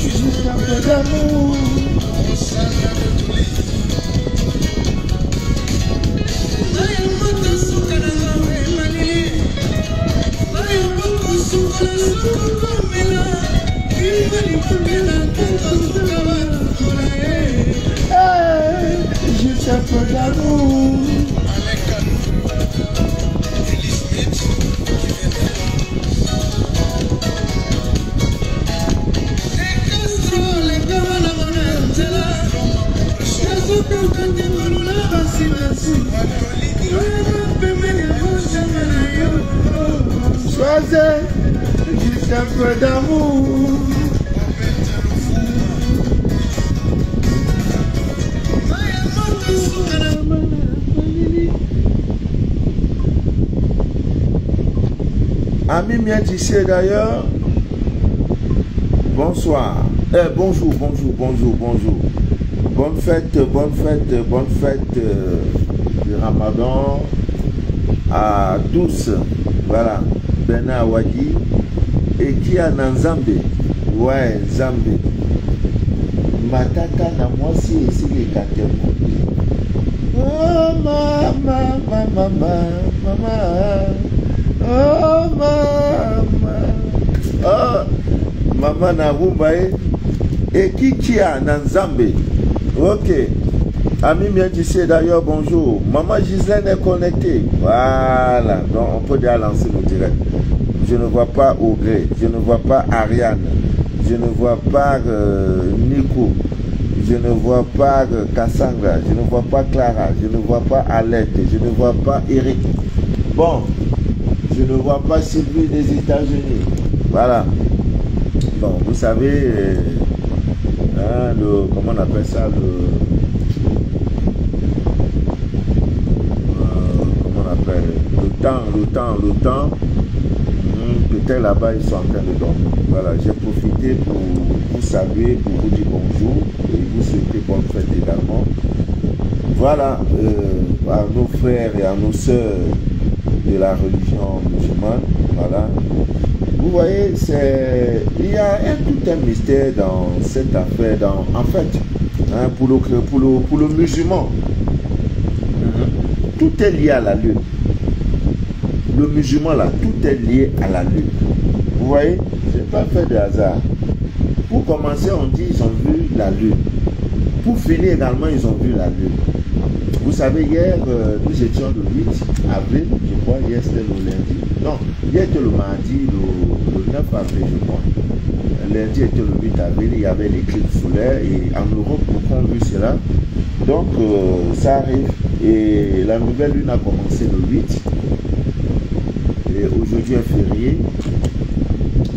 Juste un peu d'amour. Choisir juste un peu d'amour. Ami bien ici d'ailleurs. Bonsoir. Bonjour. Bonne fête du Ramadan à tous. Voilà. Bena Wadi et qui a Nzambe. Ouais, Nzambe. Matata na moi si les quatre. Oh maman. Oh maman. Oh maman na Rumbae et qui a Nzambe. Ok. Ami bien d'ici d'ailleurs, bonjour. Maman Gisèle est connectée. Voilà. Donc on peut déjà lancer le direct. Je ne vois pas Augré. Je ne vois pas Ariane. Je ne vois pas Nico. Je ne vois pas Cassandra. Je ne vois pas Clara. Je ne vois pas Alette. Je ne vois pas Eric. Bon. Je ne vois pas Sylvie des États-Unis. Voilà. Bon, vous savez, comment on appelle ça, le temps. Peut-être là-bas, ils sont en train de dormir. Voilà, j'ai profité pour vous saluer, pour vous dire bonjour et vous souhaiter bonne fête également. Voilà, à nos frères et à nos sœurs de la religion musulmane. Voilà. Vous voyez, il y a tout un mystère dans cette affaire. En fait, hein, pour le musulman, tout est lié à la lune. Le musulman là, tout est lié à la lune. Vous voyez, je n'ai pas fait de hasard. Pour commencer, on dit ils ont vu la lune. Pour finir également, ils ont vu la lune. Vous savez, hier, nous étions le 8 avril, je crois, hier c'était le lundi. Non, hier était le mardi, le 9 avril, je crois. Lundi était le 8 avril, il y avait l'éclipse solaire et en Europe, beaucoup ont vu cela. Donc, ça arrive. Et la nouvelle lune a commencé le 8. Et aujourd'hui est férié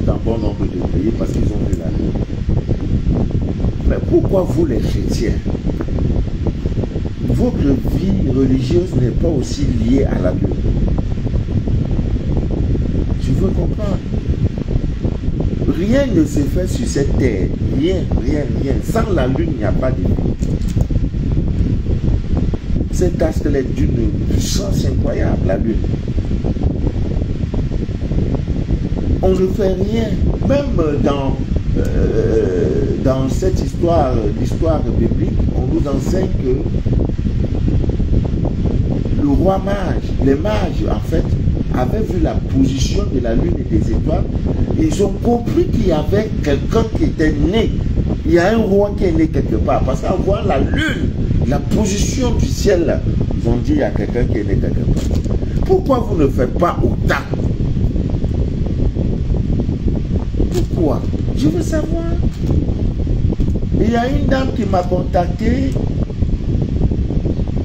dans bon nombre de pays parce qu'ils ont vu la lune. Mais pourquoi vous les chrétiens, votre vie religieuse n'est pas aussi liée à la lune? Je veux comprendre. Rien ne se fait sur cette terre. Rien. Sans la lune, il n'y a pas de vie. Cet astre est d'une puissance incroyable, la lune. On ne fait rien. Même dans cette histoire, l'histoire biblique, on nous enseigne que le roi mage, les mages en fait, avaient vu la position de la lune et des étoiles. Ils ont compris qu'il y avait quelqu'un qui était né. Il y a un roi qui est né quelque part. Parce qu'en voyant la lune, la position du ciel, là, ils ont dit il y a quelqu'un qui est né quelque part. Pourquoi vous ne faites pas autant? Pourquoi? Je veux savoir. Il y a une dame qui m'a contacté.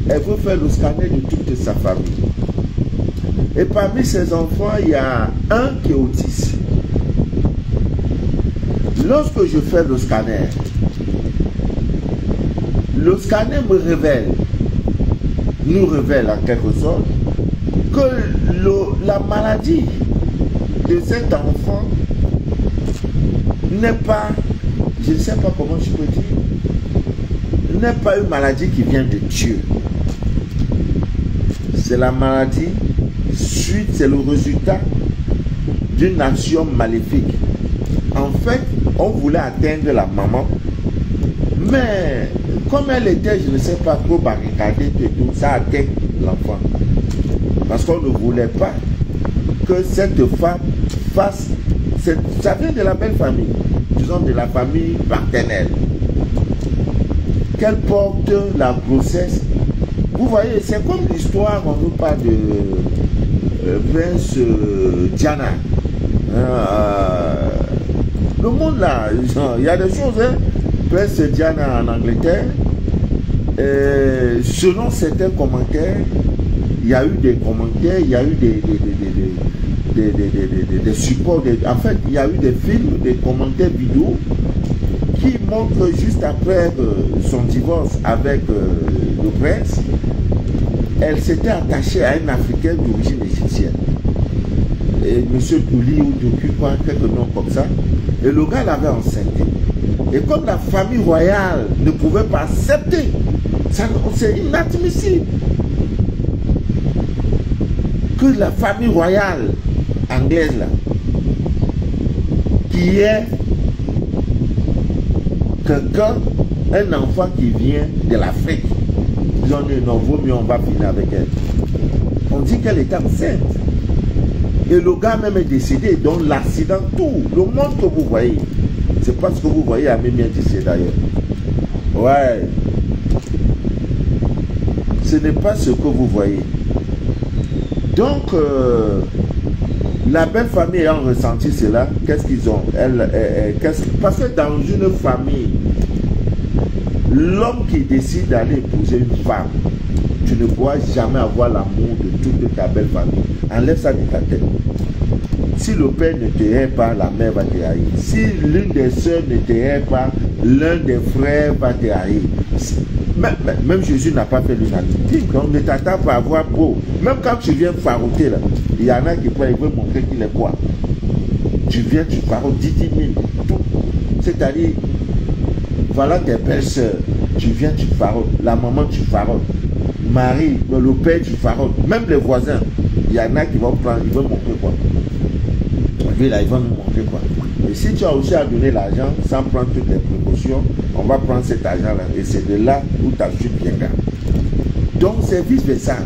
Elle veut faire le scanner de toute sa famille. Et parmi ses enfants, il y a un qui est autiste. Lorsque je fais le scanner me révèle, nous révèle en quelque sorte, que la maladie de cet enfant n'est pas, je ne sais pas comment je peux dire, n'est pas une maladie qui vient de Dieu. C'est la maladie, c'est le résultat d'une action maléfique. En fait, on voulait atteindre la maman, mais comme elle était, je ne sais pas, trop barricadée et tout, ça atteint l'enfant. Parce qu'on ne voulait pas que cette femme fasse, ça vient de la belle famille, disons de la famille paternelle, qu'elle porte la grossesse. Vous voyez, c'est comme l'histoire, on nous parle de Prince Diana. Le monde là, il y a des choses, hein. Prince Diana en Angleterre, selon certains commentaires, il y a eu des commentaires, il y a eu des supports, en fait, il y a eu des films, des commentaires vidéo qui montrent juste après son divorce avec le prince, elle s'était attachée à un Africain d'origine égyptienne. Et M. Douli ou Doku, quelque nom comme ça, et le gars l'avait enceinte. Et comme la famille royale ne pouvait pas accepter, c'est inadmissible que la famille royale anglaise là, qui est quelqu'un, un enfant qui vient de l'Afrique, ils ont dit non, vaut mieux on va finir avec elle. On dit qu'elle était enceinte. Et le gars même est décédé, donc l'accident, tout, le monde que vous voyez, c'est pas ce que vous voyez à Mémien Tissé d'ailleurs. Ouais. Ce n'est pas ce que vous voyez. Donc, la belle famille ayant ressenti cela, qu'est-ce qu'ils ont? Parce que dans une famille, l'homme qui décide d'aller épouser une femme, tu ne pourras jamais avoir l'amour de toute ta belle famille. Enlève ça de ta tête. Si le père ne te hait pas, la mère va te haïr. Si l'une des soeurs ne te hait pas, l'un des frères va te haïr. Même Jésus n'a pas fait l'unanimité. Donc ne t'attends pas à voir beau. Même quand tu viens farouter là, il y en a qui veulent montrer qu'il est quoi. Tu viens, tu faroutes 10 000. C'est-à-dire, voilà tes belles-sœurs. Tu viens, tu faroutes. La maman, tu faroutes. Marie, le père, tu faroutes. Même les voisins, il y en a qui vont prendre, ils vont montrer quoi. Lui là, ils vont nous montrer quoi. Et si tu as aussi à donner l'argent sans prendre toutes les précautions, on va prendre cet argent-là. Et c'est de là où ta chute viendra. Donc c'est vice-versa.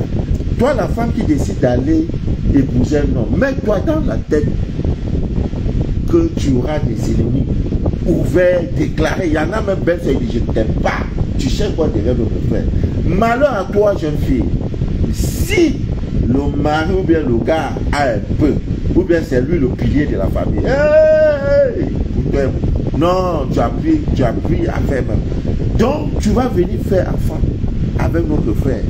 Toi, la femme qui décide d'aller épouser un homme, mets-toi dans la tête que tu auras des ennemis ouverts, déclarés. Il y en a même belle qui disent je ne t'aime pas. Tu cherches quoi derrière le frère. Malheur à toi, jeune fille. Si le mari ou bien le gars a un peu, ou bien c'est lui le pilier de la famille. Hey, non, tu as pris à faire même. Donc, tu vas venir faire enfant avec notre frère.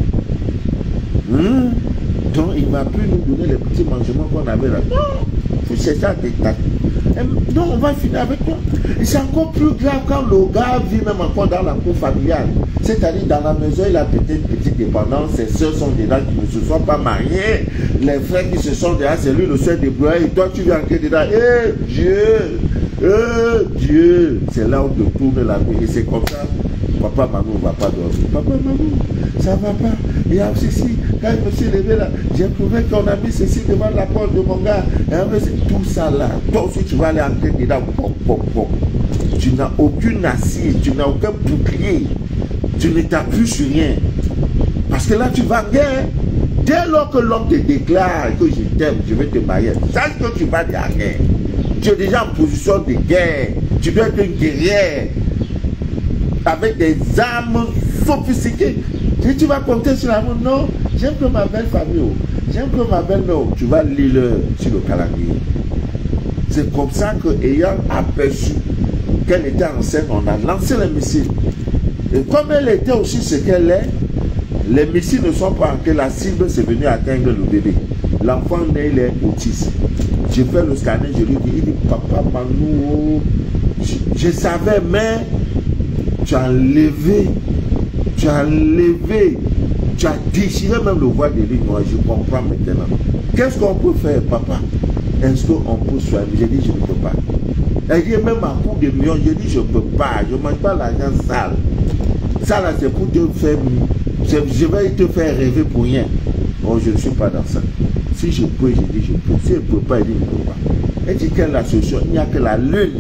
Donc, il ne va plus nous donner les petits mangements qu'on avait là. Non, il faut chercher à détacher. Non, on va finir avec toi. Et c'est encore plus grave quand le gars vit même encore dans la cour familiale. C'est-à-dire dans la maison, il a peut-être une petite dépendance, ses soeurs sont dedans qui ne se sont pas mariés, les frères qui se sont dedans, c'est lui le seul débrouillé, et toi tu viens entrer dedans, Dieu, Dieu, c'est là où te tourne la vie, et c'est comme ça, papa Manou ne va pas dormir, papa Manou, ça va pas, il y a ceci, quand je me suis levé là, j'ai trouvé qu'on a mis ceci devant la porte de mon gars, et tout ça là, toi aussi tu vas aller entrer dedans, tu n'as aucune assise, tu n'as aucun bouclier. Tu ne t'appuies sur rien. Parce que là, tu vas en guerre. Dès lors que l'homme te déclare que je t'aime, je vais te marier, sache que tu vas en guerre. Tu es déjà en position de guerre. Tu dois être une guerrière. Avec des armes sophistiquées. Et tu vas compter sur l'amour. Non, j'aime que ma belle famille. J'aime que ma belle non. Tu vas lire sur le calendrier. C'est comme ça que, ayant aperçu qu'elle était enceinte, on a lancé les missiles. Et comme elle était aussi ce qu'elle est, les missiles ne sont pas que la cible, c'est venu atteindre le bébé. L'enfant né, il est autiste. J'ai fait le scanner, je lui dis, il dit, papa Manou, je savais, mais tu as enlevé, tu as déchiré même le voile de lui. Moi, je comprends maintenant. Qu'est-ce qu'on peut faire, papa? Est-ce qu'on peut soigner? J'ai dit, je ne peux pas. Elle dit même à coup de millions, je dis je ne peux pas, je ne mange pas l'argent sale. Ça là c'est pour te faire, je vais te faire rêver pour rien. Oh, je ne suis pas dans ça. Si je peux, je dis je peux. Si elle ne peut pas, elle dit je ne peux pas. Elle dit quelle est la solution? Il n'y a que la lune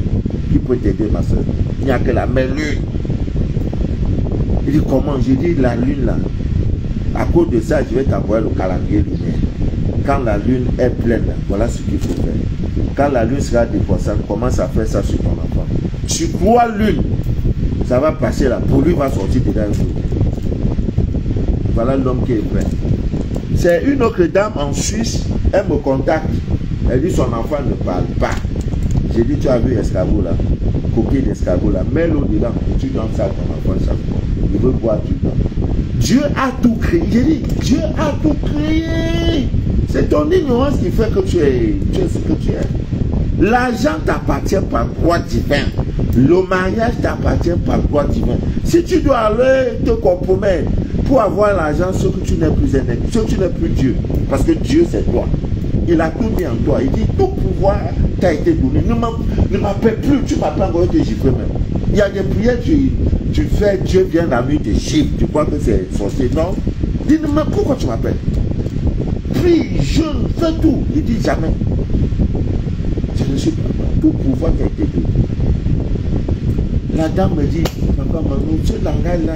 qui peut t'aider, ma soeur. Il n'y a que la même lune. Il dit comment? Je dis la lune là. À cause de ça, je vais t'envoyer le calendrier lunaire. Quand la lune est pleine, voilà ce qu'il faut faire. Quand la lune sera dépassante, commence à faire ça sur ton enfant. Sur 3 lunes, ça va passer là. Pour lui, va sortir dedans un jour. Voilà l'homme qui est prêt. C'est une autre dame en Suisse, elle me contacte. Elle dit son enfant ne parle pas. J'ai dit, tu as vu l'escargot là, coquille d'escargot là, mets-le dedans, tu donnes ça à ton enfant chaque fois. Il veut boire, tu donnes. Dieu a tout créé. J'ai dit, Dieu a tout créé. C'est ton ignorance qui fait que tu es ce que tu es. L'argent t'appartient par droit divin. Le mariage t'appartient par droit divin. Si tu dois aller te compromettre pour avoir l'argent, ce que tu n'es plus un ce que tu n'es plus Dieu. Parce que Dieu c'est toi. Il a tout mis en toi. Il dit tout pouvoir t'a été donné. Ne m'appelle plus. Tu m'appelles encore que j'y fais même. Il y a des prières tu fais, Dieu vient la nuit des chiffres. Tu crois que c'est sorcier? Non. Dis-moi pourquoi tu m'appelles? Prie, jeûne, fais tout. Il dit jamais. Je ne suis pas. Tout pouvoir t'a été donné. La dame me dit, papa, maman, ce langage-là,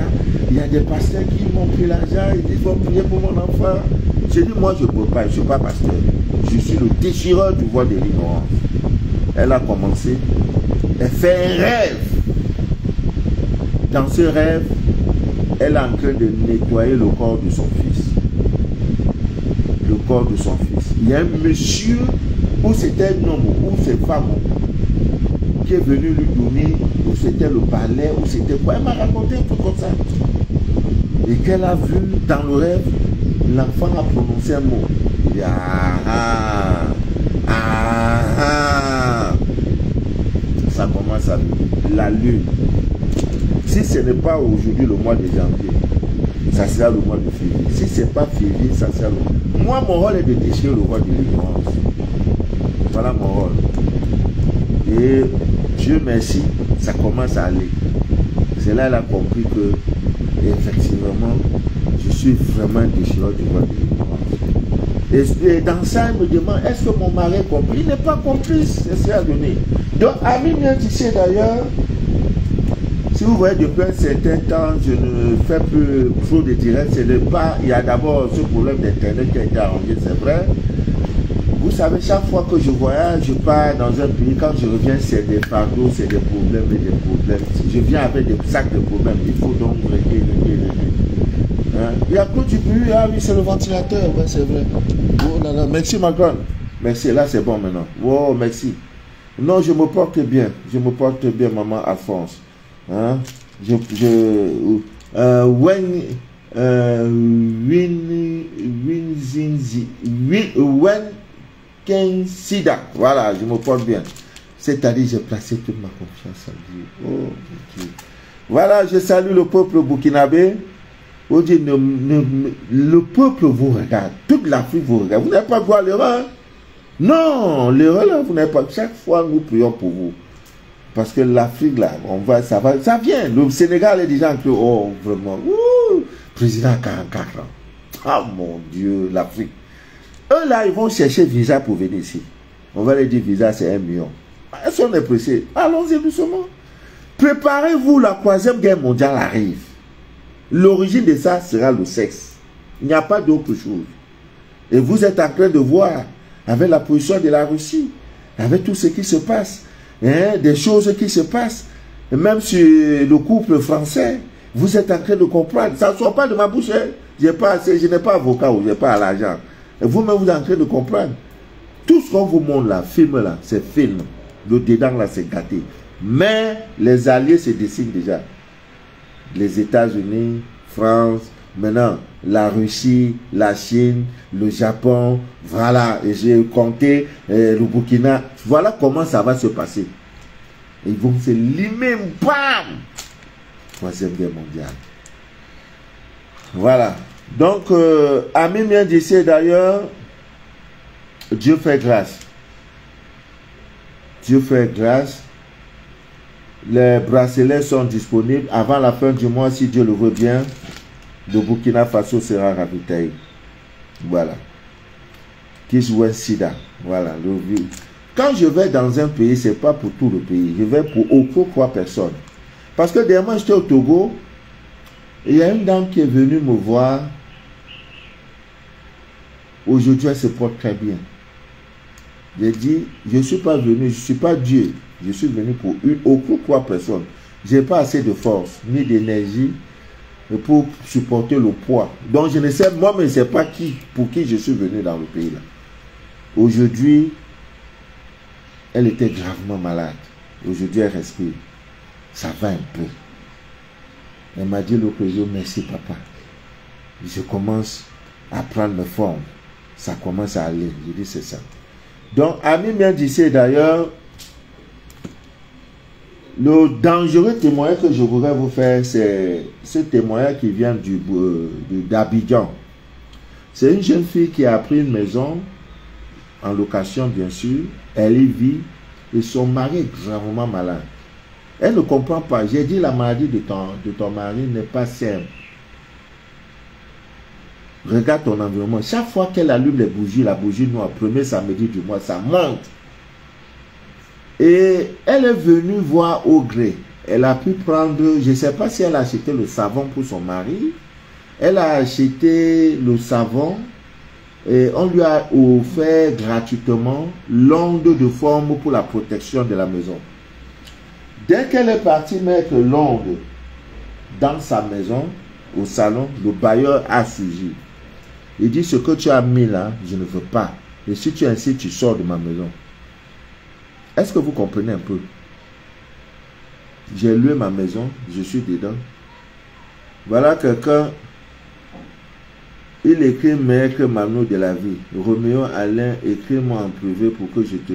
il y a des pasteurs qui m'ont pris l'argent, ils disent, faut prier pour mon enfant. J'ai dit, moi, je ne peux pas, je ne suis pas pasteur. Je suis le déchireur du voile de l'ignorance. Elle a commencé, elle fait un rêve. Dans ce rêve, elle est en train de nettoyer le corps de son fils. Le corps de son fils. Il y a un monsieur, ou c'était un homme, ou c'est une femme, qui est venu lui donner, ou c'était le balai, ou c'était quoi. Elle m'a raconté un truc comme ça. Et qu'elle a vu dans le rêve, l'enfant a prononcé un mot. Il dit, ça commence à venir. La lune. Si ce n'est pas aujourd'hui le mois de janvier, ça sera le mois de février. Si ce n'est pas février, ça sera le mois. Moi, mon rôle est de déchirer le roi de l'ignorance. Voilà mon rôle. Et Dieu merci, ça commence à aller. C'est là qu'elle a compris que, effectivement, je suis vraiment déchireur du roi de l'ignorance. Et dans ça, elle me demande, est-ce que mon mari est compris? Il n'est pas compris, c'est à donner. Donc, Ami vient ici d'ailleurs. Si vous voyez depuis un certain temps, je ne fais plus trop de direct, c'est le pas. Il y a d'abord ce problème d'internet qui a été arrangé, c'est vrai. Vous savez, chaque fois que je voyage, je pars dans un pays, quand je reviens, c'est des fardeaux, c'est des problèmes et des problèmes. Je viens avec des sacs de problèmes, il faut donc régler. Hein? Il y a que du bruit, ah oui, c'est le ventilateur, ouais, c'est vrai. Oh là là, merci ma grande. Merci, là c'est bon maintenant. Oh, merci. Non, je me porte bien, maman Alphonse. Hein? Sida. Voilà, je me porte bien. C'est-à-dire, j'ai placé toute ma confiance en Dieu. Oh, Dieu. Voilà, je salue le peuple burkinabé. Oh, Dieu, le peuple vous regarde. Toute l'Afrique vous regarde. Vous n'avez pas voir l'erreur. Non, l'erreur là, vous n'avez pas. Chaque fois, nous prions pour vous. Parce que l'Afrique, là, ça vient. Le Sénégal est déjà en train, oh, vraiment, président 44 ans. Ah, mon Dieu, l'Afrique. Eux, là, ils vont chercher visa pour venir ici. On va leur dire, visa, c'est 1 million. Ils sont pressés. Allons-y doucement. Préparez-vous, la 3e guerre mondiale arrive. L'origine de ça sera le sexe. Il n'y a pas d'autre chose. Et vous êtes en train de voir, avec la position de la Russie, avec tout ce qui se passe, hein, des choses qui se passent, et même sur le couple français, vous êtes en train de comprendre. Ça ne sort pas de ma bouche. Hein. Je n'ai pas avocat ou je n'ai pas l'argent. Vous-même, vous êtes en train de comprendre. Tout ce qu'on vous montre là, film là, c'est film. Le dedans là, c'est gâté. Mais les alliés se dessinent déjà. Les États-Unis, France, maintenant la Russie, la Chine, le Japon, voilà. Et j'ai compté le Burkina. Voilà comment ça va se passer. Ils vont se limer, bam! 3e guerre mondiale. Voilà. Donc, Ami vient d'ici d'ailleurs, Dieu fait grâce. Dieu fait grâce. Les bracelets sont disponibles. Avant la fin du mois, si Dieu le veut bien, le Burkina Faso sera ravitaillé. Voilà. Kiswen Sida. Voilà. Quand je vais dans un pays, ce n'est pas pour tout le pays. Je vais pour aucune 3 personnes. Parce que dernièrement, j'étais au Togo. Il y a une dame qui est venue me voir. Aujourd'hui, elle se porte très bien. J'ai dit, je ne suis pas venu, je ne suis pas Dieu. Je suis venu pour aucune 3 personnes. Je n'ai pas assez de force, ni d'énergie pour supporter le poids. Donc, je ne sais, moi, mais je ne sais pas pour qui je suis venu dans le pays là. Aujourd'hui, elle était gravement malade. Aujourd'hui, elle respire. Ça va un peu. Elle m'a dit l'autre jour, merci papa. Je commence à prendre mes formes. Ça commence à aller. Je dis c'est ça. Donc, Ami Mendici d'ailleurs, le dangereux témoignage que je voudrais vous faire, c'est ce témoignage qui vient d'Abidjan. C'est une jeune fille qui a pris une maison en location, bien sûr. Elle y vit et son mari est gravement malade. Elle ne comprend pas. J'ai dit la maladie de ton mari n'est pas simple. Regarde ton environnement. Chaque fois qu'elle allume les bougies, la bougie noire, premier samedi du mois, ça monte. Et elle est venue voir au gré. Elle a pu prendre, je ne sais pas si elle a acheté le savon pour son mari. Elle a acheté le savon et on lui a offert gratuitement l'onde de forme pour la protection de la maison. Dès qu'elle est partie mettre l'onde dans sa maison, au salon, le bailleur a suivi. Il dit, ce que tu as mis là, je ne veux pas. Et si tu insistes, tu sors de ma maison. Est-ce que vous comprenez un peu? J'ai loué ma maison, je suis dedans. Voilà quelqu'un, il écrit Maître Manu de la vie. Roméo Alain, écris-moi en privé pour que je te...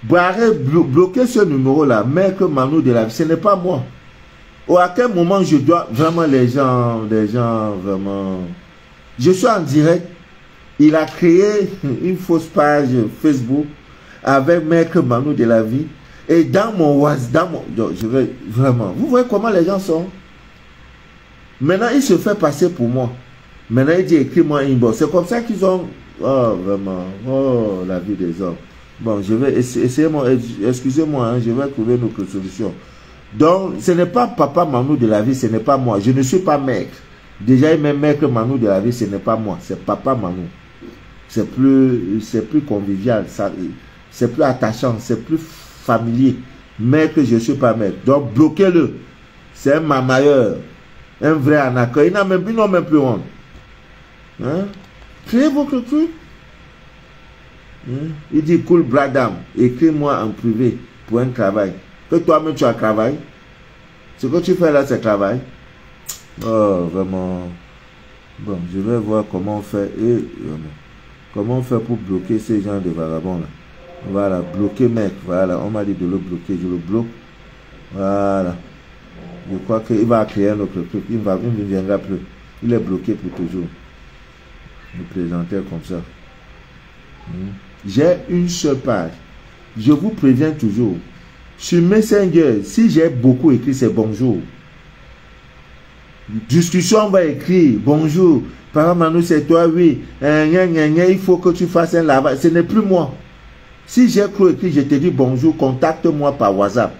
Bloquez ce numéro-là, Maître Manu de la vie, ce n'est pas moi. Ou à quel moment je dois vraiment les gens vraiment... Je suis en direct. Il a créé une fausse page Facebook avec Maître Manu de la vie. Et dans mon WhatsApp, je vais vraiment... Vous voyez comment les gens sont? Maintenant, il se fait passer pour moi. Maintenant, il dit écris-moi un inbox. C'est comme ça qu'ils ont... Oh, vraiment. Oh, la vie des hommes. Bon, je vais essayer... Excusez-moi, hein, je vais trouver une autre solution. Donc, ce n'est pas Papa Manu de la vie, ce n'est pas moi. Je ne suis pas maître. Déjà, même Maître Manu de la vie, ce n'est pas moi. C'est Papa Manu. C'est plus convivial. C'est plus attachant. C'est plus familier. Maître, je ne suis pas maître. Donc, bloquez-le. C'est un mamailleur. Un vrai anaconda. Ils n'ont même plus honte. Hein? Créez votre truc. Hein? Il dit, cool, bradam. Écris-moi en privé pour un travail. Que toi-même tu as travaillé. Ce que tu fais là, c'est travail. Oh, vraiment. Bon, je vais voir comment on fait. Comment on fait pour bloquer ces gens de vagabonds là. Voilà, bloquer mec. Voilà, on m'a dit de le bloquer. Je le bloque. Voilà. Je crois qu'il va créer un autre truc. Il ne viendra plus. Il est bloqué pour toujours. Me présenter comme ça. J'ai une seule page. Je vous préviens toujours. Sur Messenger, si j'ai beaucoup écrit, c'est bonjour. Discussion, on va écrire bonjour. Papa Manu, c'est toi, oui. Il faut que tu fasses un lavage. Ce n'est plus moi. Si j'ai écrit, je te dis bonjour, contacte-moi par WhatsApp.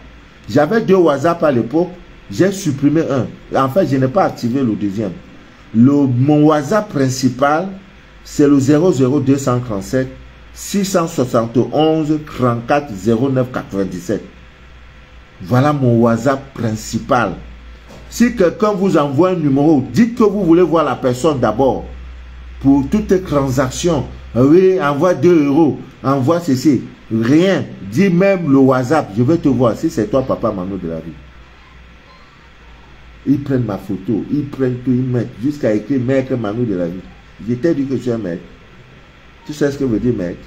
J'avais 2 WhatsApp à l'époque. J'ai supprimé un. En fait, je n'ai pas activé le deuxième. Mon WhatsApp principal, c'est le 00237 671 34 09 97. Voilà mon WhatsApp principal. Si quelqu'un vous envoie un numéro, dites que vous voulez voir la personne d'abord. Pour toute transaction, oui, envoie 2 €, envoie ceci. Rien. Dis même le WhatsApp, je vais te voir. Si c'est toi, Papa Manu de la vie. Ils prennent ma photo, ils prennent tout, ils mettent jusqu'à écrire Maître Manu de la vie. Je t'ai dit que tu es maître. Tu sais ce que veut dire maître?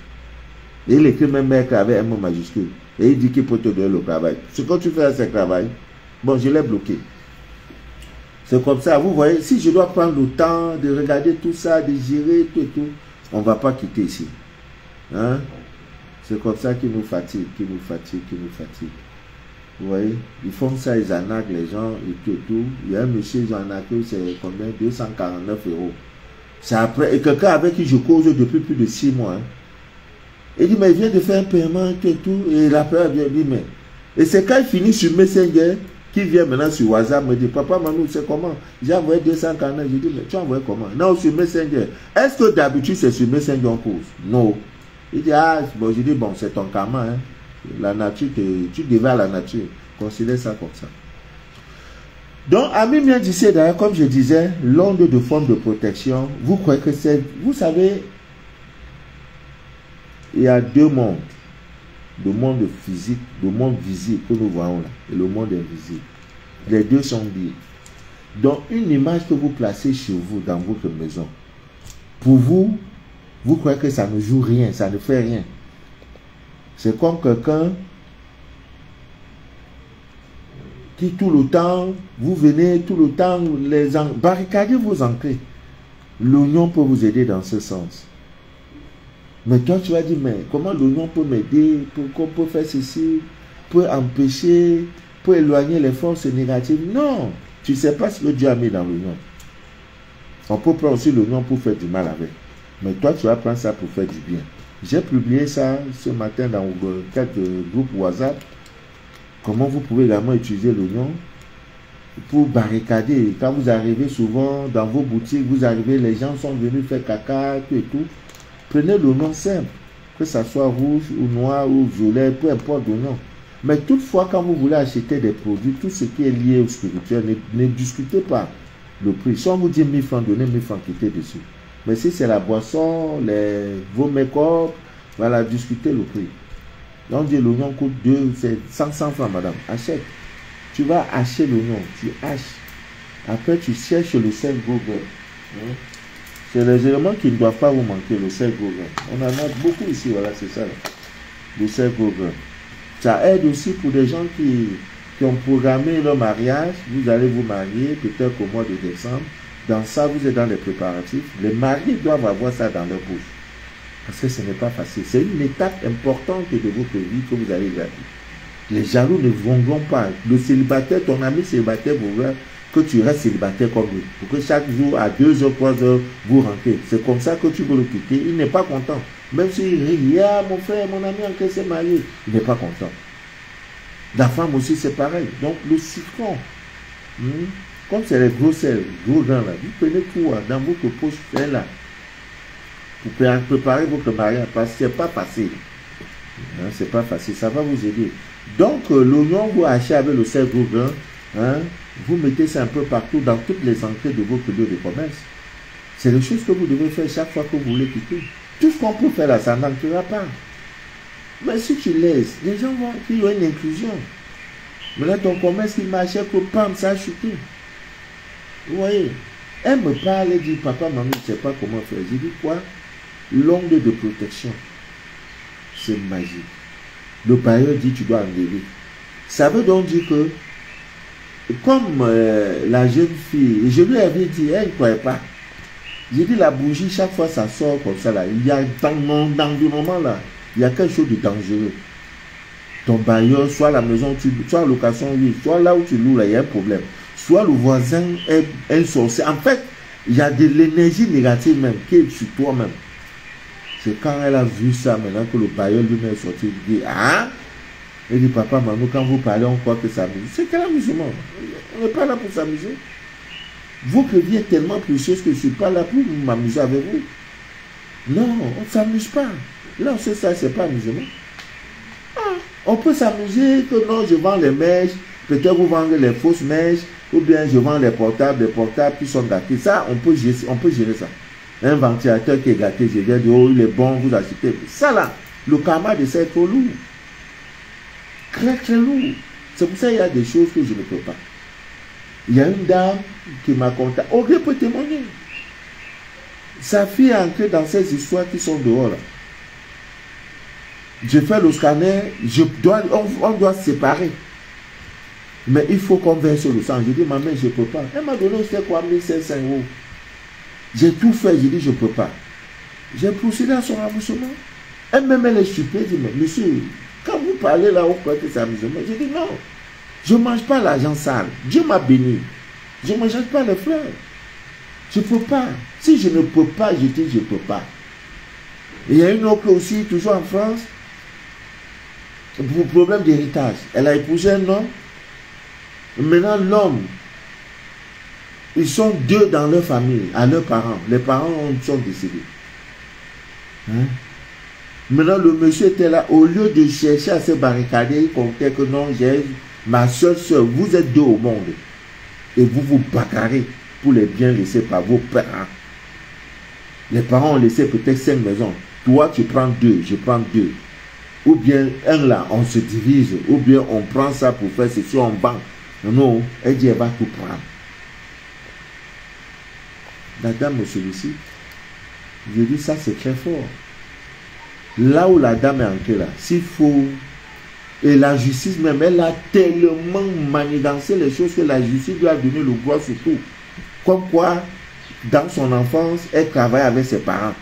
Et il écrit même maître avec un mot majuscule. Et il dit qu'il peut te donner le travail. Ce que tu fais, c'est le travail. Bon, je l'ai bloqué. C'est comme ça, vous voyez, si je dois prendre le temps de regarder tout ça, de gérer tout et tout, on ne va pas quitter ici. Hein? C'est comme ça qu'il nous fatigue, qu'il nous fatigue, qu'il nous fatigue. Vous voyez, ils font ça, ils arnaquent les gens et tout et tout. Il y a un monsieur, ils ont arnaqué, c'est combien? 249 €. C'est après, et quelqu'un avec qui je cause depuis plus de 6 mois. Hein. Il dit, mais il vient de faire un paiement et tout. Et l'appel vient dire, mais. Et c'est quand il finit sur Messenger, qui vient maintenant sur WhatsApp, me dit, papa Manou, c'est comment? J'ai envoyé 249. Je dis, mais tu as envoyé comment? Non, sur Messenger. Est-ce que d'habitude c'est sur Messenger en cause? Non. Il dit, ah, bon, je dis, bon, c'est ton karma, hein. La nature, tu devais à la nature. Considère ça comme ça. Donc, Ami bien disait d'ailleurs, comme je disais, l'onde de forme de protection, vous croyez que c'est... Vous savez, il y a deux mondes. Le monde physique, le monde visible que nous voyons là, et le monde invisible. Les deux sont liés. Donc, une image que vous placez chez vous, dans votre maison, pour vous, vous croyez que ça ne joue rien, ça ne fait rien. C'est comme quelqu'un qui tout le temps, vous venez tout le temps, barricadez vos entrées. L'oignon peut vous aider dans ce sens. Mais toi, tu vas dire, mais comment l'oignon peut m'aider, qu'on peut faire ceci, peut empêcher, peut éloigner les forces négatives? Non, tu ne sais pas ce que Dieu a mis dans l'oignon. On peut prendre aussi l'oignon pour faire du mal avec. Mais toi, tu vas prendre ça pour faire du bien. J'ai publié ça ce matin dans quelques groupes WhatsApp. Comment vous pouvez également utiliser l'oignon pour barricader. Quand vous arrivez souvent dans vos boutiques, vous arrivez, les gens sont venus faire caca, tout et tout. Prenez l'oignon simple, que ça soit rouge ou noir ou violet, peu importe l'oignon. Mais toutefois, quand vous voulez acheter des produits, tout ce qui est lié au spirituel, ne discutez pas le prix. Si on vous dit 1000 francs, donnez 1000 francs, quittez dessus. Mais si c'est la boisson, vos make-up, voilà, discutez le prix. On dit l'oignon coûte 100 francs, madame. Achète. Tu vas acheter l'oignon, tu haches. Après, tu cherches le sel Google. C'est les éléments qui ne doivent pas vous manquer, le sel Google. On en a beaucoup ici, voilà, c'est ça. Là. Le sel Google. Ça aide aussi pour des gens qui ont programmé leur mariage. Vous allez vous marier peut-être au mois de décembre. Dans ça, vous êtes dans les préparatifs. Les mariés doivent avoir ça dans leur bouche. Parce que ce n'est pas facile. C'est une étape importante de votre vie que vous allez gagner. Les jaloux ne vont pas. Le célibataire, ton ami célibataire, vous voulez que tu restes célibataire comme lui. Pour que chaque jour, à 2 h, 3 h, vous rentrez. C'est comme ça que tu veux le quitter. Il n'est pas content. Même s'il rit, ah, mon frère, mon ami, en s'est marié. Il n'est pas content. La femme aussi, c'est pareil. Donc, le citron, comme c'est les gros sels, gros grains là, vous prenez tout dans votre poche, là. Pour préparer votre mariage, parce que c'est pas facile. Hein, c'est pas facile, ça va vous aider. Donc, l'oignon, vous achetez avec le sel gros grain, hein, vous mettez ça un peu partout dans toutes les entrées de votre lieu de commerce. C'est des choses que vous devez faire chaque fois que vous voulez quitter. Tout ce qu'on peut faire là, ça n'entrera pas. Mais si tu laisses, les gens vont qu'il y a une inclusion. Mais là, ton commerce qui marchait pour prendre ça, chuter. Vous voyez, elle me parle, elle dit, papa, maman, je ne sais pas comment faire. J'ai dit quoi? L'onde de protection, c'est magique. Le bailleur dit, tu dois enlever. Ça veut donc dire que, comme la jeune fille, je lui avais dit, elle ne croyait pas. J'ai dit, la bougie, chaque fois, ça sort comme ça, là. Il y a dans l'environnement, là, il y a quelque chose de dangereux. Ton bailleur, soit la maison, soit la location, oui, soit là où tu loues, là, il y a un problème. Soit le voisin est un sorcier. En fait, il y a de l'énergie négative même qui est sur toi-même. C'est quand elle a vu ça, maintenant que le bailleur lui-même est sorti, il dit, ah, il dit, papa, maman, quand vous parlez, on croit que ça amuse. C'est quel amusement? On n'est pas là pour s'amuser. Votre vie est tellement précieuse que je ne suis pas là pour m'amuser avec vous. Non, on ne s'amuse pas. Là, on sait ça, ce n'est pas amusement. Ah, on peut s'amuser que non, je vends les mèches, peut-être vous vendez les fausses mèches, ou bien je vends les portables qui sont gâtés. Ça, on peut gérer ça. Un ventilateur qui est gâté, je viens dire, oh, il est bon, vous achetez. Ça là, le karma de ça est trop lourd. Très, très lourd. C'est pour ça qu'il y a des choses que je ne peux pas. Il y a une dame qui m'a contacté. Audrey peut témoigner. Sa fille est entrée dans ces histoires qui sont dehors là. Je fais le scanner, on doit se séparer. Mais il faut qu'on verse le sang. Je dis, maman, je ne peux pas. Elle m'a donné, c'est quoi, 1500 €. J'ai tout fait, j'ai dit, je ne peux pas. J'ai procédé à son remboursement. Elle-même, elle est stupide, elle dit, mais monsieur, quand vous parlez là, on croit que c'est amusement. J'ai dit, non, Je ne mange pas l'argent sale. Dieu m'a béni. Je ne mange pas les fleurs. Je ne peux pas. Si je ne peux pas, je dis je ne peux pas. Et il y a une autre aussi, toujours en France, pour problème d'héritage. Elle a épousé un homme. Maintenant, l'homme, ils sont deux dans leur famille, à leurs parents. Les parents sont décédés. Hein? Maintenant, le monsieur était là, au lieu de chercher à se barricader, il comptait que non, j'ai ma seule soeur, vous êtes deux au monde. Et vous vous bagarrez pour les biens laissés par vos parents. Les parents ont laissé peut-être 5 maisons. Toi, tu prends 2, je prends 2. Ou bien, un là, on se divise. Ou bien, on prend ça pour faire ceci en banque. Non, elle dit, elle va tout prendre. La dame me sollicite. Je dis, ça c'est très fort. Là où la dame est entrée là, s'il faut, et la justice même, elle a tellement manigancé les choses que la justice lui a donné le droit sur tout. Comme quoi, dans son enfance, elle travaille avec ses parents.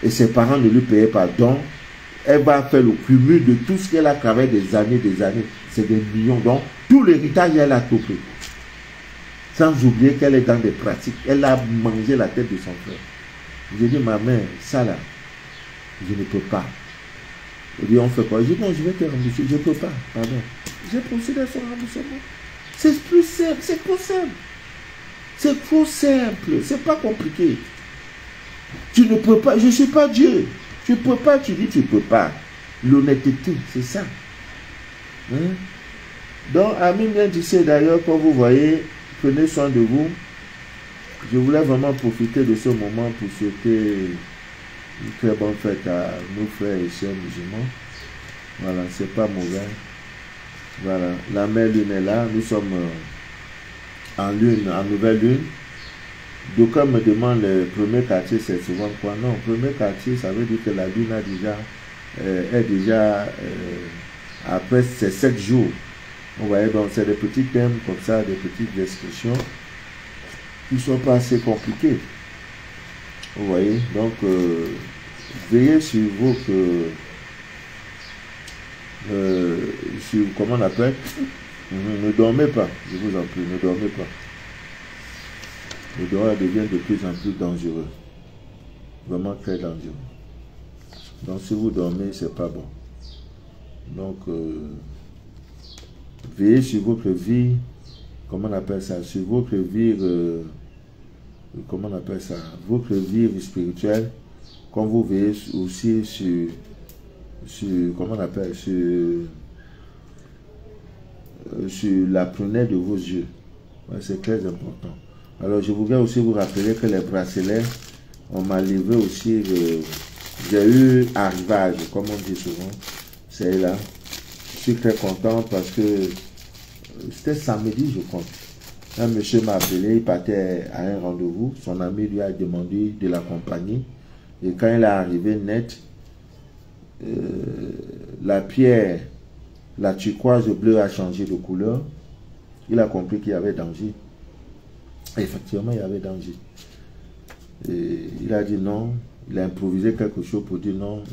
Et ses parents ne lui payaient pas. Donc, elle va faire le cumul de tout ce qu'elle a travaillé des années. C'est des millions. Donc, tout l'héritage, elle a tout pris. Sans oublier qu'elle est dans des pratiques. Elle a mangé la tête de son frère. J'ai dit, ma mère, ça là, je ne peux pas. Elle dit, on fait quoi? Je dis, non, je vais te rembourser. Je ne peux pas, pardon. J'ai procédé à son remboursement. C'est plus simple, c'est trop simple. C'est trop simple, c'est pas compliqué. Tu ne peux pas, je ne suis pas Dieu. Tu ne peux pas, tu dis tu ne peux pas. L'honnêteté, c'est ça. Hein? Donc, Amin vient d'ici d'ailleurs, quand vous voyez, prenez soin de vous. Je voulais vraiment profiter de ce moment pour souhaiter une très bonne fête à nos frères et sœurs musulmans. Voilà, c'est pas mauvais. Voilà, la mère lune est là. Nous sommes en lune, en nouvelle lune. D'aucuns me demandent le premier quartier, c'est souvent quoi? Non, premier quartier, ça veut dire que la lune a déjà, est déjà après ces 7 jours. Vous voyez, donc c'est des petits thèmes comme ça, des petites descriptions qui ne sont pas assez compliqués. Vous voyez, donc veillez sur vos comment on appelle, ne dormez pas, je vous en prie, ne dormez pas. Le dormir devient de plus en plus dangereux, vraiment très dangereux. Donc si vous dormez, c'est pas bon. Donc veillez sur votre vie, comment on appelle ça, sur votre vie, comment on appelle ça, votre vie spirituelle, comme vous veillez aussi sur comment on appelle, sur la prunelle de vos yeux. Ouais, c'est très important. Alors je voudrais aussi vous rappeler que les bracelets, on m'a livré aussi, j'ai eu arrivage, comme on dit souvent, c'est là. Je suis très content parce que c'était samedi, je crois. Un monsieur m'a appelé, il partait à un rendez-vous. Son ami lui a demandé de l'accompagner. Et quand il est arrivé net, la pierre, la turquoise bleue a changé de couleur. Il a compris qu'il y avait danger. Et effectivement, il y avait danger. Et il a dit non. Il a improvisé quelque chose pour dire non,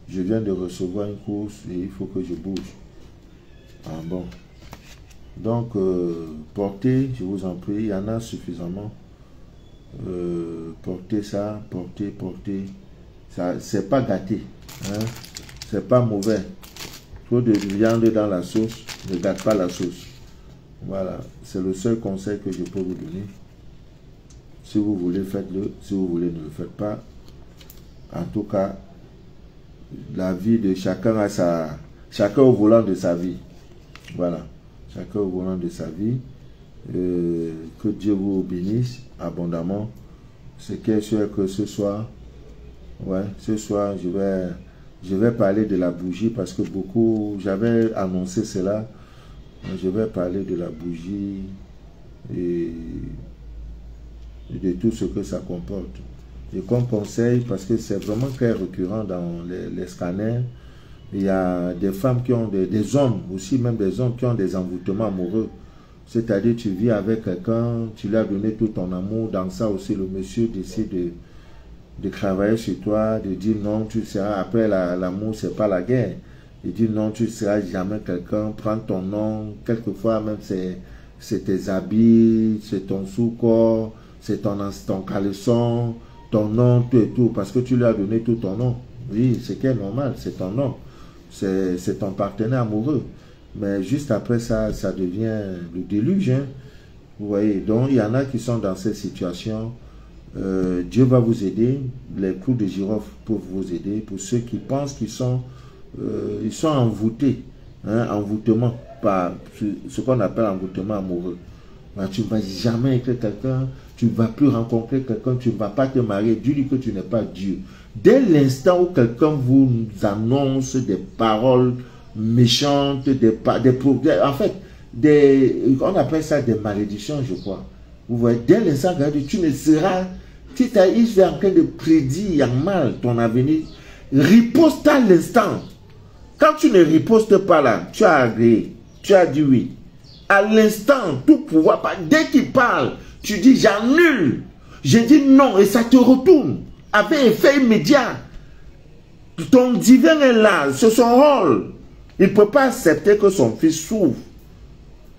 je viens de recevoir une course et il faut que je bouge. Ah bon. Donc, portez, je vous en prie, il y en a suffisamment. Portez ça, portez. Ça, c'est pas gâté. Hein? C'est pas mauvais. Trop de viande dans la sauce, ne gâte pas la sauce. Voilà, c'est le seul conseil que je peux vous donner. Si vous voulez, faites-le. Si vous voulez, ne le faites pas. En tout cas, la vie de chacun a sa... Chacun au volant de sa vie. Voilà. Chacun au volant de sa vie. Que Dieu vous bénisse abondamment. C'est qu'il est sûr que ce soir, ouais, ce soir, je vais parler de la bougie parce que beaucoup, j'avais annoncé cela. Je vais parler de la bougie et de tout ce que ça comporte. Et comme conseil, parce que c'est vraiment très récurrent dans les scanners, il y a des femmes qui ont des hommes aussi, même des hommes qui ont des envoûtements amoureux. C'est-à-dire, tu vis avec quelqu'un, tu lui as donné tout ton amour. Dans ça aussi, le monsieur décide de travailler sur toi, de dire non, tu sais, après l'amour, c'est pas la guerre. Il dit non, tu ne seras jamais quelqu'un, prends ton nom, quelquefois même c'est tes habits, c'est ton sous-corps, c'est ton caleçon, ton nom, tout et tout, parce que tu lui as donné tout ton nom. Oui, c'est qui est normal, c'est ton nom, c'est ton partenaire amoureux. Mais juste après ça, ça devient le déluge. Hein. Vous voyez, donc il y en a qui sont dans cette situation. Dieu va vous aider, les clous de girofle peuvent vous aider. Pour ceux qui pensent qu'ils sont, ils sont envoûtés, hein, envoûtement, par ce qu'on appelle envoûtement amoureux. Ben, tu ne vas jamais écrire quelqu'un, tu ne vas plus rencontrer quelqu'un, tu ne vas pas te marier, Dieu dit que tu n'es pas Dieu. Dès l'instant où quelqu'un vous annonce des paroles méchantes, en fait, on appelle ça des malédictions, je crois. Vous voyez, dès l'instant, tu ne seras, il est en train de prédire mal ton avenir, riposte à l'instant. Quand tu ne ripostes pas là, tu as agréé, tu as dit oui. À l'instant, tout pouvoir, dès qu'il parle, tu dis j'annule. J'ai dit non et ça te retourne avec effet immédiat. Ton divin est là, c'est son rôle. Il ne peut pas accepter que son fils souffre.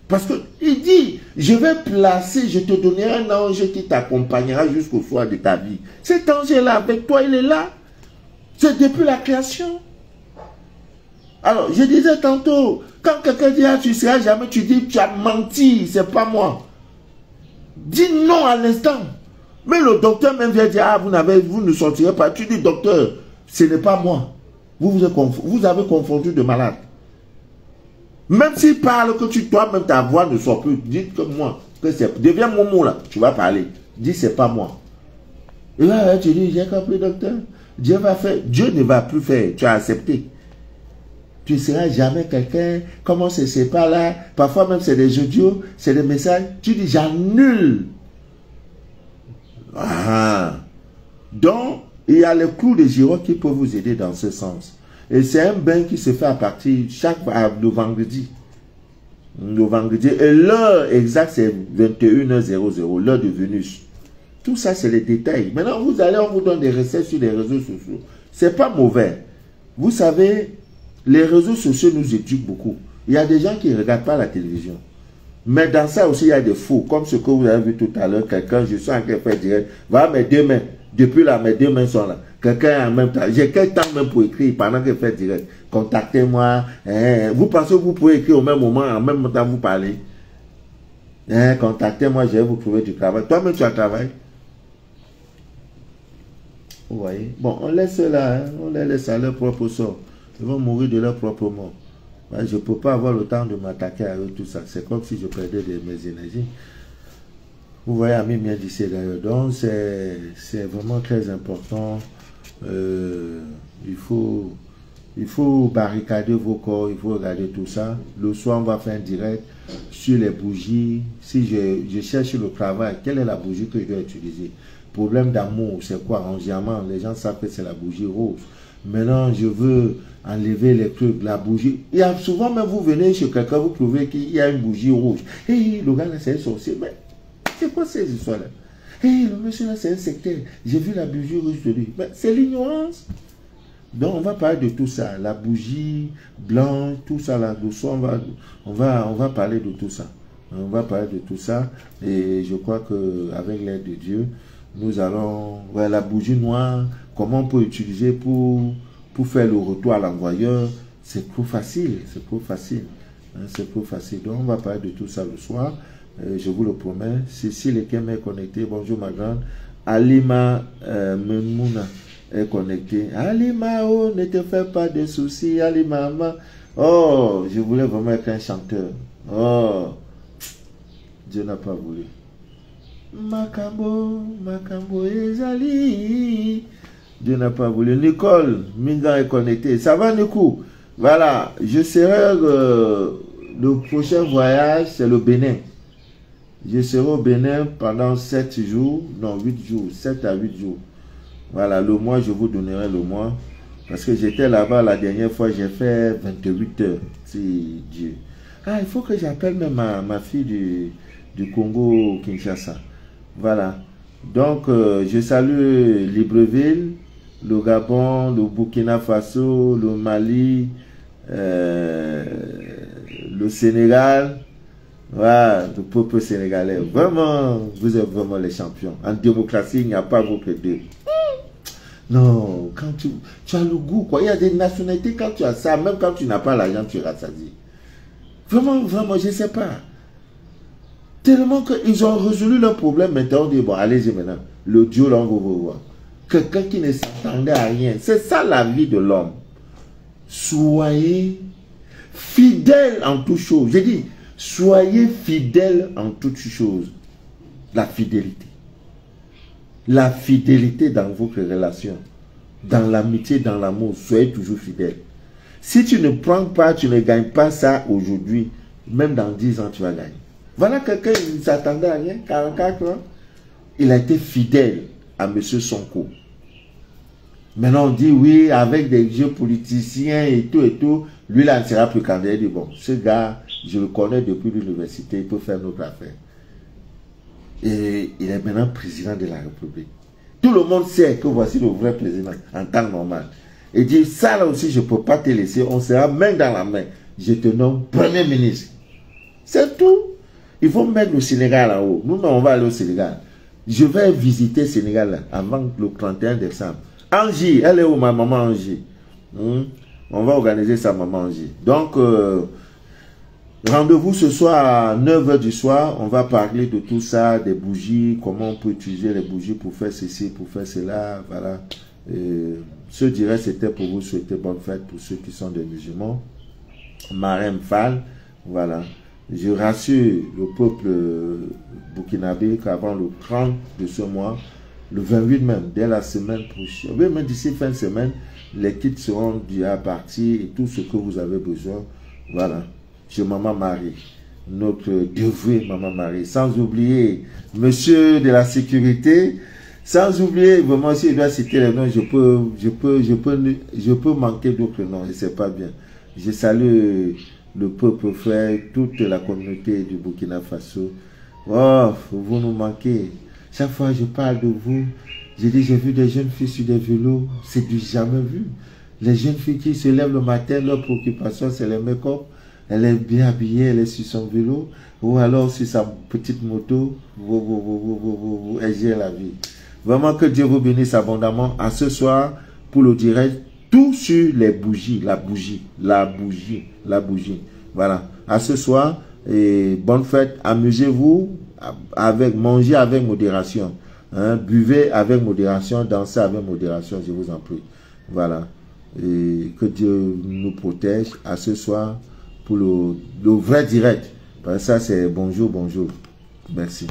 Parce qu'il dit, je vais placer, je te donnerai un ange qui t'accompagnera jusqu'au soir de ta vie. Cet ange est là avec toi, il est là. C'est depuis la création. Alors, je disais tantôt, quand quelqu'un dit, ah, tu ne seras jamais, tu dis, tu as menti, c'est pas moi. Dis non à l'instant. Mais le docteur même vient dire, ah, vous ne sortirez pas. Tu dis, docteur, ce n'est pas moi. Vous avez confondu de malade. Même s'il parle que toi-même ta voix ne sort plus, dites comme moi, que c'est, deviens mon mot là, tu vas parler. Dis, c'est pas moi. Et là, tu dis, j'ai compris, docteur. Dieu va faire, Dieu ne va plus faire, tu as accepté. Tu ne seras jamais quelqu'un, comment c'est pas là, parfois même c'est des audios, c'est des messages, tu dis j'annule. Ah. Donc, il y a les clous de girofle qui peuvent vous aider dans ce sens. Et c'est un bain qui se fait à partir le vendredi. Le vendredi. Et l'heure exacte, c'est 21h00, l'heure de Vénus. Tout ça, c'est les détails. Maintenant, vous allez, on vous donne des recettes sur les réseaux sociaux. C'est pas mauvais. Vous savez, les réseaux sociaux nous éduquent beaucoup. Il y a des gens qui ne regardent pas la télévision. Mais dans ça aussi, il y a des fous. Comme ce que vous avez vu tout à l'heure, quelqu'un, je suis en train de faire direct. Voilà mes deux mains. Depuis là, mes deux mains sont là. Quelqu'un en même temps. J'ai quel temps même pour écrire pendant que je fais direct. Contactez-moi. Vous pensez que vous pouvez écrire au même moment, en même temps vous parlez. Contactez-moi, je vais vous trouver du travail. Toi-même, tu as travail. Vous voyez. Bon, on laisse là. Hein? On les laisse à leur propre sort. Ils vont mourir de leur propre mort. Je ne peux pas avoir le temps de m'attaquer à eux, tout ça. C'est comme si je perdais mes énergies. Vous voyez, Ami bien d'ici d'ailleurs. Donc, c'est vraiment très important. Il faut barricader vos corps, il faut regarder tout ça. Le soir, on va faire un direct sur les bougies. Si je cherche le travail, quelle est la bougie que je dois utiliser? Problème d'amour, c'est quoi? En diamant, les gens savent que c'est la bougie rose. Maintenant, je veux enlever les trucs, la bougie. Il y a souvent, même vous venez chez quelqu'un, vous trouvez qu'il y a une bougie rouge. Et le gars là, c'est un sorcier. Mais c'est quoi ces histoires-là? Et le monsieur là, c'est un sectaire. J'ai vu la bougie rouge de lui. Mais c'est l'ignorance. Donc, on va parler de tout ça. La bougie blanche, tout ça là. Le soir, on va parler de tout ça. On va parler de tout ça. Et je crois qu'avec l'aide de Dieu, nous allons... Ouais, la bougie noire, comment on peut utiliser pour faire le retour à l'envoyeur, c'est trop facile, c'est trop facile. Hein, c'est trop facile. Donc, on va parler de tout ça le soir. Je vous le promets. Cécile Ekem est connectée. Bonjour ma grande. Alima Memouna est connectée. Alima, oh, ne te fais pas de soucis. Alima, maman. Oh, je voulais vraiment être un chanteur. Oh, Dieu n'a pas voulu. Makambo, Makambo Ezali. Dieu n'a pas voulu. Nicole, Minga est connectée. Ça va, Nico? Voilà, je serai le prochain voyage, c'est le Bénin. Je serai au Bénin pendant 7 jours, non 8 jours, 7 à 8 jours. Voilà, le mois, je vous donnerai le mois. Parce que j'étais là-bas la dernière fois, j'ai fait 28 heures, si Dieu. Ah, il faut que j'appelle même ma fille du Congo, Kinshasa. Voilà. Donc, je salue Libreville, le Gabon, le Burkina Faso, le Mali, le Sénégal, voilà, le peuple sénégalais, vraiment, vous êtes vraiment les champions. En démocratie, il n'y a pas votre deux. Non, quand tu as le goût, quoi. Il y a des nationalités, quand tu as ça, même quand tu n'as pas l'argent, tu rassasies. Vraiment, vraiment, je ne sais pas. Tellement qu'ils ont résolu leur problème, maintenant on dit, bon, allez-y maintenant. Le Dieu, là, on va vous voir. Quelqu'un qui ne s'attendait à rien. C'est ça la vie de l'homme. Soyez fidèles en toutes choses. J'ai dit, soyez fidèles en toutes choses. La fidélité. La fidélité dans vos relations. Dans l'amitié, dans l'amour. Soyez toujours fidèles. Si tu ne prends pas, tu ne gagnes pas ça aujourd'hui, même dans 10 ans, tu vas gagner. Voilà quelqu'un qui ne s'attendait à rien, 44 ans. Il a été fidèle à M. Sonko. Maintenant, on dit oui, avec des jeux politiciens et tout, lui, là, ne sera plus candidat. Il dit, bon, ce gars, je le connais depuis l'université, il peut faire notre affaire. Et il est maintenant président de la République. Tout le monde sait que voici le vrai président en temps normal. Et dit, ça là aussi, je ne peux pas te laisser, on sera main dans la main. Je te nomme Premier ministre. C'est tout. Il faut mettre le Sénégal en haut. Nous, on va aller au Sénégal. Je vais visiter le Sénégal là, avant le 31 décembre. Angie, elle est où ma maman Angie? On va organiser sa maman Angie. Donc, rendez-vous ce soir à 9 h du soir. On va parler de tout ça, des bougies, comment on peut utiliser les bougies pour faire ceci, pour faire cela. Voilà. Ce direct, c'était pour vous souhaiter bonne fête pour ceux qui sont des musulmans. Marem Fall. Voilà. Je rassure le peuple burkinabé qu'avant le 30 de ce mois, le 28 même, dès la semaine prochaine, même d'ici fin de semaine, les kits seront déjà partis et tout ce que vous avez besoin. Voilà. Chez Maman Marie, notre dévouée Maman Marie. Sans oublier monsieur de la sécurité, sans oublier, vraiment, si je dois citer les noms, je peux manquer d'autres noms, et c'est pas bien. Je salue le peuple frère, toute la communauté du Burkina Faso. Oh, vous nous manquez. Chaque fois je parle de vous, je dis, j'ai vu des jeunes filles sur des vélos, c'est du jamais vu. Les jeunes filles qui se lèvent le matin, leur préoccupation c'est le make-up. Elle est bien habillée, elle est sur son vélo, ou alors sur sa petite moto, elle gère la vie. Vraiment que Dieu vous bénisse abondamment. À ce soir, pour le direct, tout sur les bougies, la bougie. Voilà. À ce soir, et bonne fête, amusez-vous, mangez avec modération. Hein, buvez avec modération, dansez avec modération, je vous en prie. Voilà. Et que Dieu nous protège. À ce soir, pour le vrai direct. Ça, c'est bonjour. Merci.